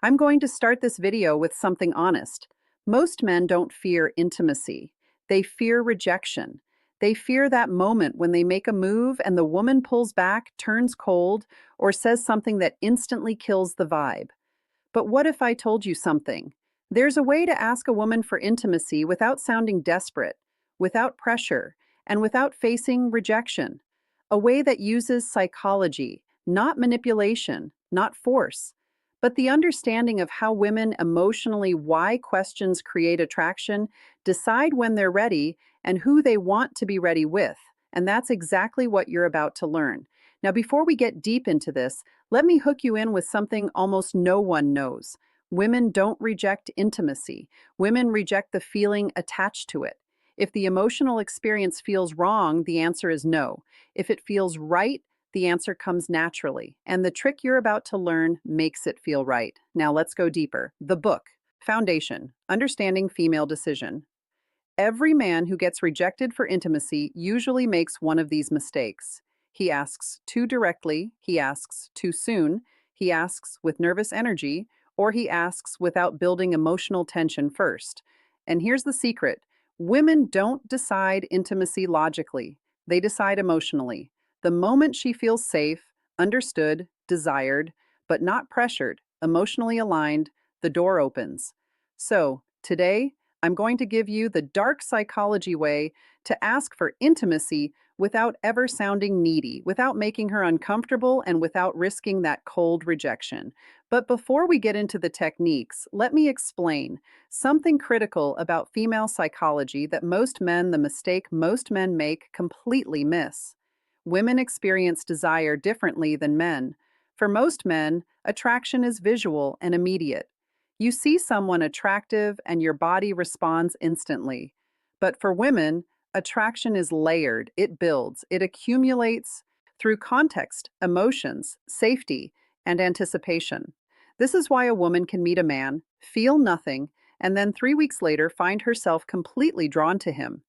I'm going to start this video with something honest. Most men don't fear intimacy. They fear rejection. They fear that moment when they make a move and the woman pulls back, turns cold, or says something that instantly kills the vibe. But what if I told you something? There's a way to ask a woman for intimacy without sounding desperate, without pressure, and without facing rejection. A way that uses psychology, not manipulation, not force, but the understanding of how women emotionally why questions create attraction, decide when they're ready, and who they want to be ready with. And that's exactly what you're about to learn. Now, before we get deep into this, let me hook you in with something almost no one knows. Women don't reject intimacy. Women reject the feeling attached to it. If the emotional experience feels wrong, the answer is no. If it feels right, the answer comes naturally. And the trick you're about to learn makes it feel right. Now let's go deeper. The book, Foundation, Understanding Female Decision. Every man who gets rejected for intimacy usually makes one of these mistakes. He asks too directly, he asks too soon, he asks with nervous energy, or he asks without building emotional tension first. And here's the secret: women don't decide intimacy logically, they decide emotionally. The moment she feels safe, understood, desired, but not pressured, emotionally aligned, the door opens. So, today, I'm going to give you the dark psychology way to ask for intimacy without ever sounding needy, without making her uncomfortable, and without risking that cold rejection. But before we get into the techniques, let me explain something critical about female psychology that the mistake most men make, completely miss. Women experience desire differently than men. For most men, attraction is visual and immediate. You see someone attractive and your body responds instantly. But for women, attraction is layered, it builds, it accumulates through context, emotions, safety, and anticipation. This is why a woman can meet a man, feel nothing, and then 3 weeks later find herself completely drawn to him.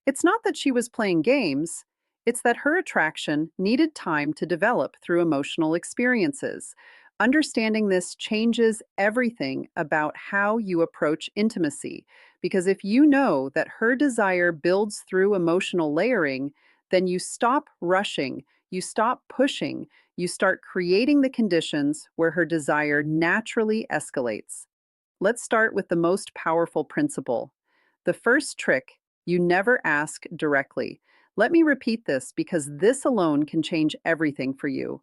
It's not that she was playing games, it's that her attraction needed time to develop through emotional experiences. Understanding this changes everything about how you approach intimacy, because if you know that her desire builds through emotional layering, then you stop rushing, you stop pushing, you start creating the conditions where her desire naturally escalates. Let's start with the most powerful principle. The first trick: you never ask directly. Let me repeat this because this alone can change everything for you.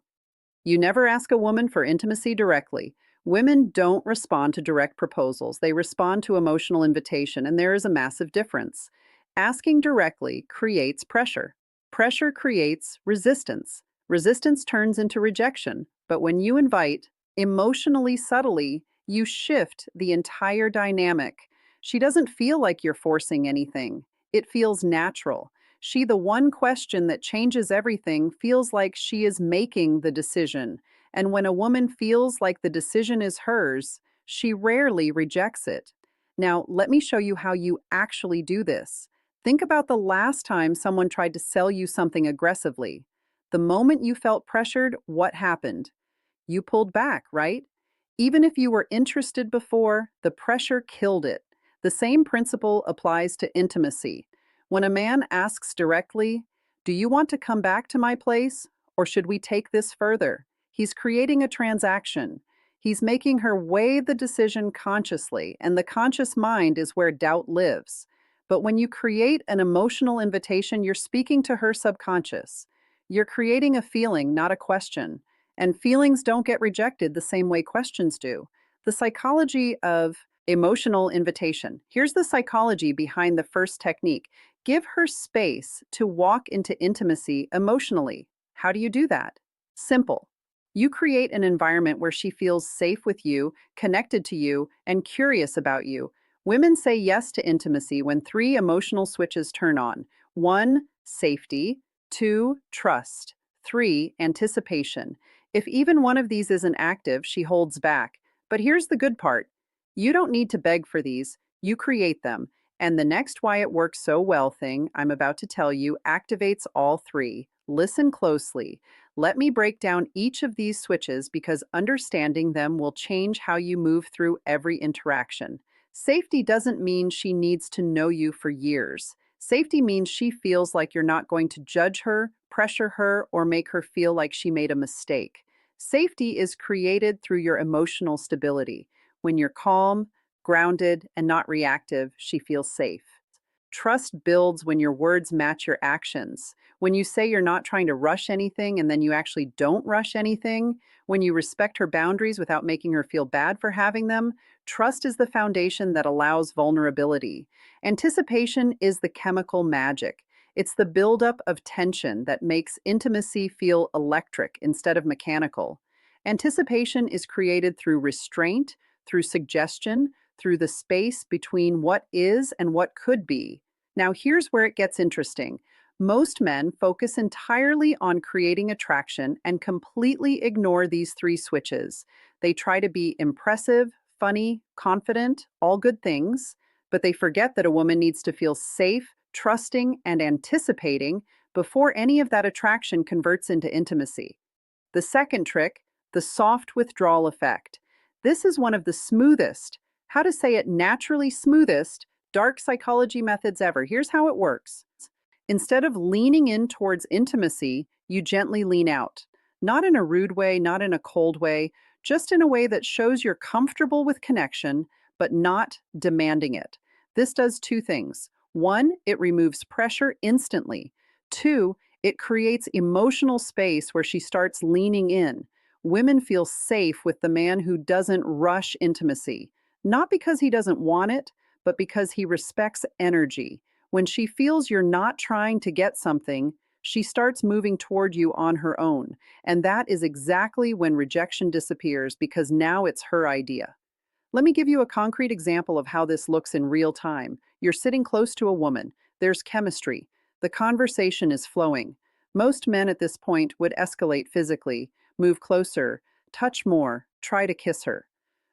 You never ask a woman for intimacy directly. Women don't respond to direct proposals, they respond to emotional invitation, and there is a massive difference. Asking directly creates pressure. Pressure creates resistance. Resistance turns into rejection. But when you invite, emotionally subtly, you shift the entire dynamic. She doesn't feel like you're forcing anything, it feels natural. The one question that changes everything, feels like she is making the decision. And when a woman feels like the decision is hers, she rarely rejects it. Now, let me show you how you actually do this. Think about the last time someone tried to sell you something aggressively. The moment you felt pressured, what happened? You pulled back, right? Even if you were interested before, the pressure killed it. The same principle applies to intimacy. When a man asks directly, "Do you want to come back to my place, or should we take this further?" He's creating a transaction. He's making her weigh the decision consciously, and the conscious mind is where doubt lives. But when you create an emotional invitation, you're speaking to her subconscious. You're creating a feeling, not a question. And feelings don't get rejected the same way questions do. The psychology of emotional invitation. Here's the psychology behind the first technique. Give her space to walk into intimacy emotionally. How do you do that? Simple. You create an environment where she feels safe with you, connected to you, and curious about you. Women say yes to intimacy when three emotional switches turn on: one, safety; two, trust; three, anticipation. If even one of these isn't active, she holds back. But here's the good part: you don't need to beg for these, you create them. And the next why it works so well thing I'm about to tell you activates all three. Listen closely. Let me break down each of these switches because understanding them will change how you move through every interaction. Safety doesn't mean she needs to know you for years. Safety means she feels like you're not going to judge her, pressure her, or make her feel like she made a mistake. Safety is created through your emotional stability. When you're calm, grounded, and not reactive, she feels safe. Trust builds when your words match your actions. When you say you're not trying to rush anything and then you actually don't rush anything, when you respect her boundaries without making her feel bad for having them, trust is the foundation that allows vulnerability. Anticipation is the chemical magic. It's the buildup of tension that makes intimacy feel electric instead of mechanical. Anticipation is created through restraint, through suggestion, through the space between what is and what could be. Now, here's where it gets interesting. Most men focus entirely on creating attraction and completely ignore these three switches. They try to be impressive, funny, confident, all good things, but they forget that a woman needs to feel safe, trusting, and anticipating before any of that attraction converts into intimacy. The second trick, the soft withdrawal effect. This is one of the smoothest, how to say it naturally smoothest, dark psychology methods ever. Here's how it works. Instead of leaning in towards intimacy, you gently lean out. Not in a rude way, not in a cold way, just in a way that shows you're comfortable with connection, but not demanding it. This does two things. One, it removes pressure instantly. Two, it creates emotional space where she starts leaning in. Women feel safe with the man who doesn't rush intimacy, not because he doesn't want it, but because he respects energy. When she feels you're not trying to get something, she starts moving toward you on her own. And that is exactly when rejection disappears because now it's her idea. Let me give you a concrete example of how this looks in real time. You're sitting close to a woman. There's chemistry. The conversation is flowing. Most men at this point would escalate physically, move closer, touch more, try to kiss her.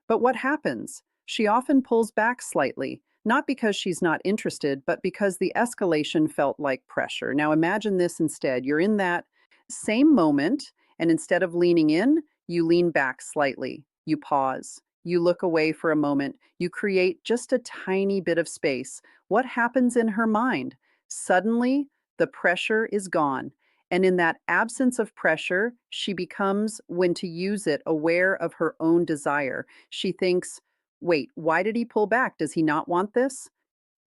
But what happens? She often pulls back slightly, not because she's not interested, but because the escalation felt like pressure. Now imagine this instead. You're in that same moment, and instead of leaning in, you lean back slightly. You pause. You look away for a moment. You create just a tiny bit of space. What happens in her mind? Suddenly, the pressure is gone. And in that absence of pressure, she becomes, when to use it, aware of her own desire. She thinks, wait, why did he pull back? Does he not want this?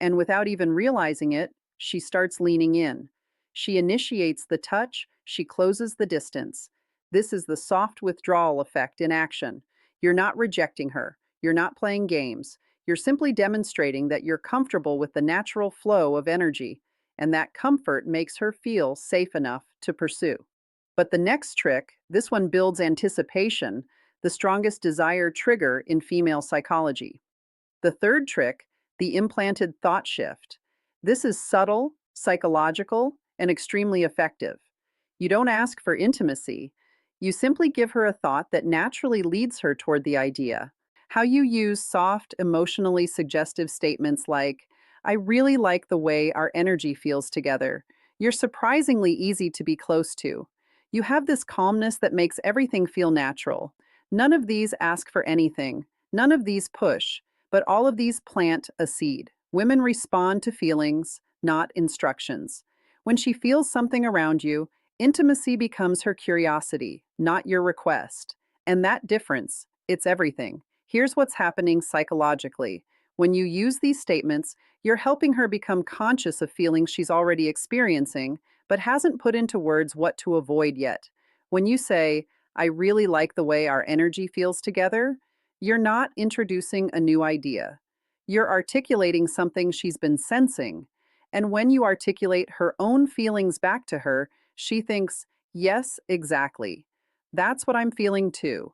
And without even realizing it, she starts leaning in. She initiates the touch, she closes the distance. This is the soft withdrawal effect in action. You're not rejecting her, you're not playing games. You're simply demonstrating that you're comfortable with the natural flow of energy, and that comfort makes her feel safe enough to pursue. But the next trick, this one builds anticipation, the strongest desire trigger in female psychology. The third trick, the implanted thought shift. This is subtle, psychological, and extremely effective. You don't ask for intimacy. You simply give her a thought that naturally leads her toward the idea. How you use soft, emotionally suggestive statements like, I really like the way our energy feels together. You're surprisingly easy to be close to. You have this calmness that makes everything feel natural. None of these ask for anything. None of these push. But all of these plant a seed. Women respond to feelings, not instructions. When she feels something around you, intimacy becomes her curiosity, not your request. And that difference, it's everything. Here's what's happening psychologically. When you use these statements, you're helping her become conscious of feelings she's already experiencing, but hasn't put into words what to avoid yet. When you say, I really like the way our energy feels together, you're not introducing a new idea. You're articulating something she's been sensing. And when you articulate her own feelings back to her, she thinks, yes, exactly. That's what I'm feeling too.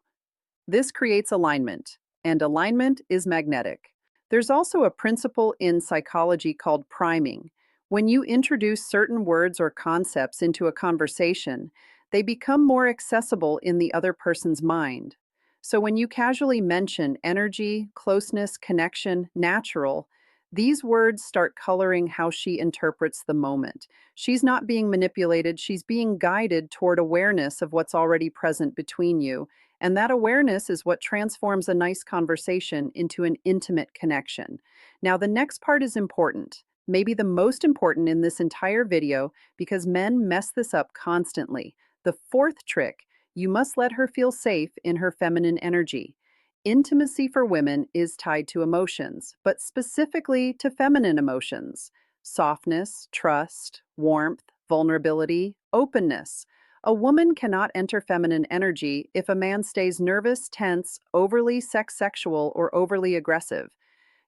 This creates alignment, and alignment is magnetic. There's also a principle in psychology called priming. When you introduce certain words or concepts into a conversation, they become more accessible in the other person's mind. So when you casually mention energy, closeness, connection, natural, These words start coloring how she interprets the moment. She's not being manipulated, she's being guided toward awareness of what's already present between you. And that awareness is what transforms a nice conversation into an intimate connection. Now, the next part is important, maybe the most important in this entire video, because men mess this up constantly. The fourth trick: you must let her feel safe in her feminine energy. Intimacy for women is tied to emotions, but specifically to feminine emotions: softness, trust, warmth, vulnerability, openness. A woman cannot enter feminine energy if a man stays nervous, tense, overly sexual, or overly aggressive.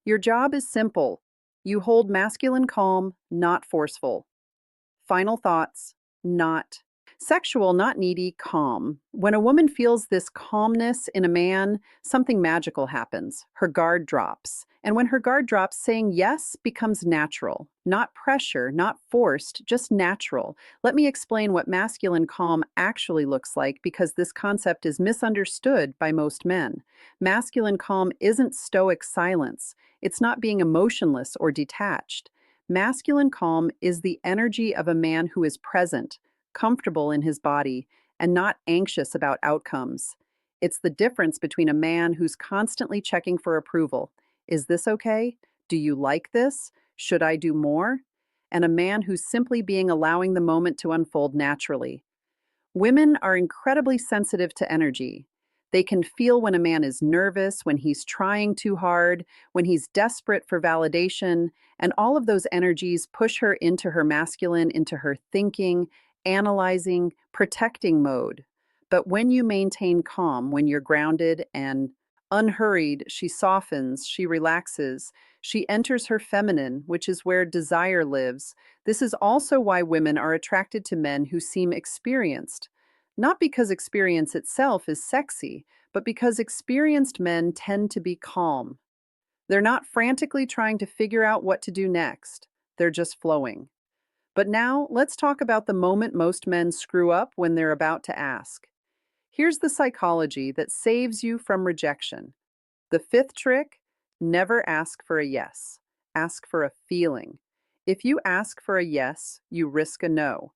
Your job is simple. You hold masculine calm, not forceful. Final thoughts: not sexual, not needy, calm. When a woman feels this calmness in a man, something magical happens. Her guard drops. And when her guard drops, saying yes becomes natural. Not pressure, not forced, just natural. Let me explain what masculine calm actually looks like, because this concept is misunderstood by most men. Masculine calm isn't stoic silence. It's not being emotionless or detached. Masculine calm is the energy of a man who is present, comfortable in his body, and not anxious about outcomes. It's the difference between a man who's constantly checking for approval. Is this okay? Do you like this? Should I do more? And a man who's simply being allowing the moment to unfold naturally. Women are incredibly sensitive to energy. They can feel when a man is nervous, when he's trying too hard, when he's desperate for validation, and all of those energies push her into her masculine, into her thinking, analyzing, protecting mode. But when you maintain calm, when you're grounded and unhurried, she softens, she relaxes, she enters her feminine, which is where desire lives. This is also why women are attracted to men who seem experienced. Not because experience itself is sexy, but because experienced men tend to be calm. They're not frantically trying to figure out what to do next. They're just flowing. But now, let's talk about the moment most men screw up when they're about to ask. Here's the psychology that saves you from rejection. The fifth trick: never ask for a yes. Ask for a feeling. If you ask for a yes, you risk a no.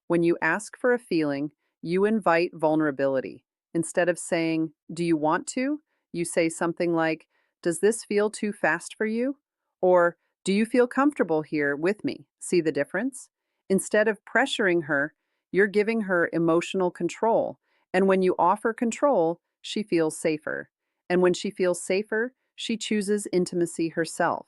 When you ask for a feeling, you invite vulnerability. Instead of saying, "Do you want to?" you say something like, "Does this feel too fast for you?" Or, "Do you feel comfortable here with me?" See the difference? Instead of pressuring her, you're giving her emotional control. And when you offer control, she feels safer. And when she feels safer, she chooses intimacy herself.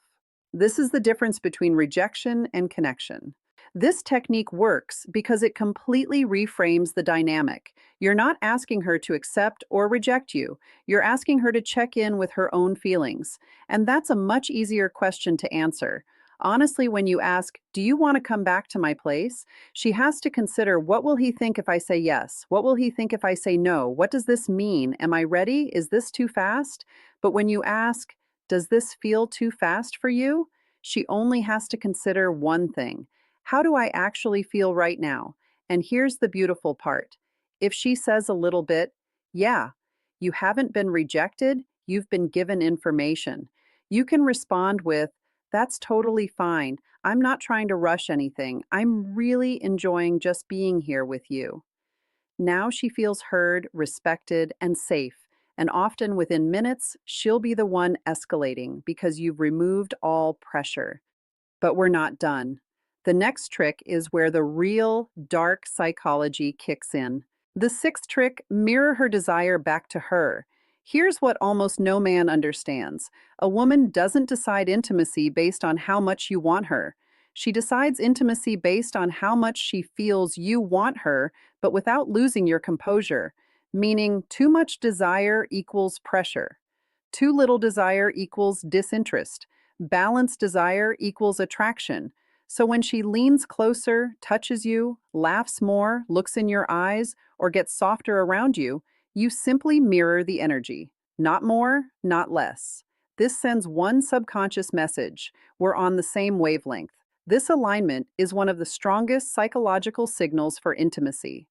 This is the difference between rejection and connection. This technique works because it completely reframes the dynamic. You're not asking her to accept or reject you. You're asking her to check in with her own feelings. And that's a much easier question to answer. Honestly, when you ask, "Do you want to come back to my place?" she has to consider, what will he think if I say yes? What will he think if I say no? What does this mean? Am I ready? Is this too fast? But when you ask, "Does this feel too fast for you?" she only has to consider one thing: how do I actually feel right now? And here's the beautiful part. If she says a little bit, "Yeah," you haven't been rejected, you've been given information. You can respond with, "That's totally fine. I'm not trying to rush anything. I'm really enjoying just being here with you." Now she feels heard, respected, and safe. And often within minutes, she'll be the one escalating because you've removed all pressure. But we're not done. The next trick is where the real dark psychology kicks in. The sixth trick: mirror her desire back to her. Here's what almost no man understands. A woman doesn't decide intimacy based on how much you want her. She decides intimacy based on how much she feels you want her, but without losing your composure. Meaning, too much desire equals pressure. Too little desire equals disinterest. Balanced desire equals attraction. So when she leans closer, touches you, laughs more, looks in your eyes, or gets softer around you, you simply mirror the energy. Not more, not less. This sends one subconscious message: we're on the same wavelength. This alignment is one of the strongest psychological signals for intimacy.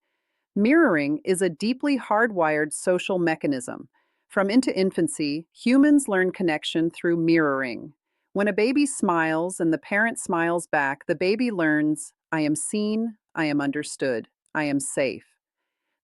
Mirroring is a deeply hardwired social mechanism. From into infancy, humans learn connection through mirroring. When a baby smiles and the parent smiles back, the baby learns, I am seen, I am understood, I am safe.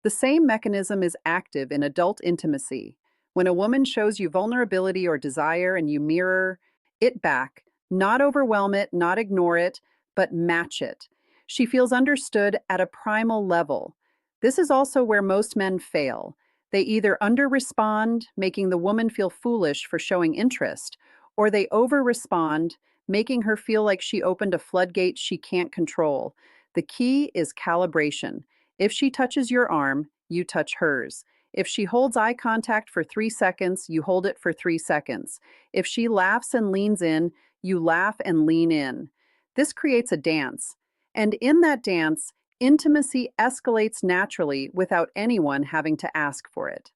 The same mechanism is active in adult intimacy. When a woman shows you vulnerability or desire and you mirror it back, not overwhelm it, not ignore it, but match it. She feels understood at a primal level. This is also where most men fail. They either under-respond, making the woman feel foolish for showing interest, or they over-respond, making her feel like she opened a floodgate she can't control. The key is calibration. If she touches your arm, you touch hers. If she holds eye contact for 3 seconds, you hold it for 3 seconds. If she laughs and leans in, you laugh and lean in. This creates a dance. And in that dance, intimacy escalates naturally without anyone having to ask for it.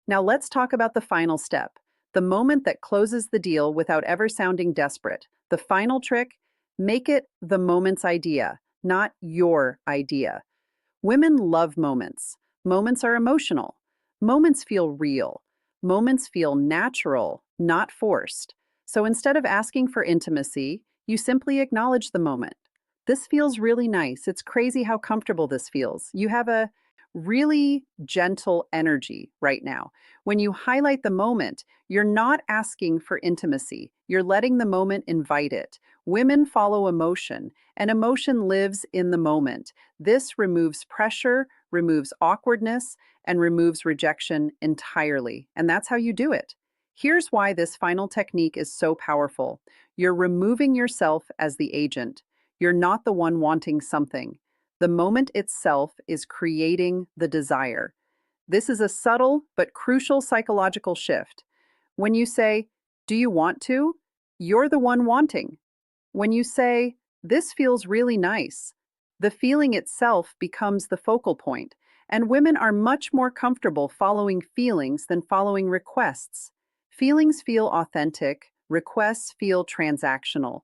Now let's talk about the final step, the moment that closes the deal without ever sounding desperate. The final trick, make it the moment's idea, not your idea. Women love moments. Moments are emotional. Moments feel real. Moments feel natural, not forced. So instead of asking for intimacy, you simply acknowledge the moment. This feels really nice. It's crazy how comfortable this feels. You have a really gentle energy right now. When you highlight the moment, you're not asking for intimacy. You're letting the moment invite it. Women follow emotion, and emotion lives in the moment. This removes pressure, removes awkwardness, and removes rejection entirely. And that's how you do it. Here's why this final technique is so powerful. You're removing yourself as the agent. You're not the one wanting something. The moment itself is creating the desire. This is a subtle but crucial psychological shift. When you say, do you want to? You're the one wanting. When you say, this feels really nice, the feeling itself becomes the focal point, and women are much more comfortable following feelings than following requests. Feelings feel authentic, requests feel transactional.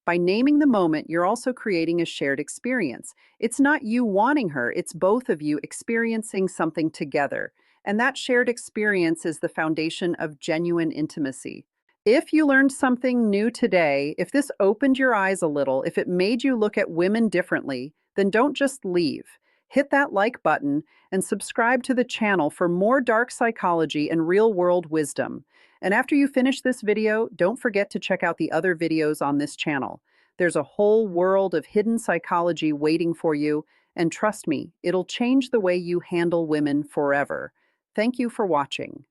By naming the moment, you're also creating a shared experience. It's not you wanting her, it's both of you experiencing something together. And that shared experience is the foundation of genuine intimacy. If you learned something new today, if this opened your eyes a little, if it made you look at women differently, then don't just leave. Hit that like button and subscribe to the channel for more dark psychology and real-world wisdom. And after you finish this video, don't forget to check out the other videos on this channel. There's a whole world of hidden psychology waiting for you, and trust me, it'll change the way you handle women forever. Thank you for watching.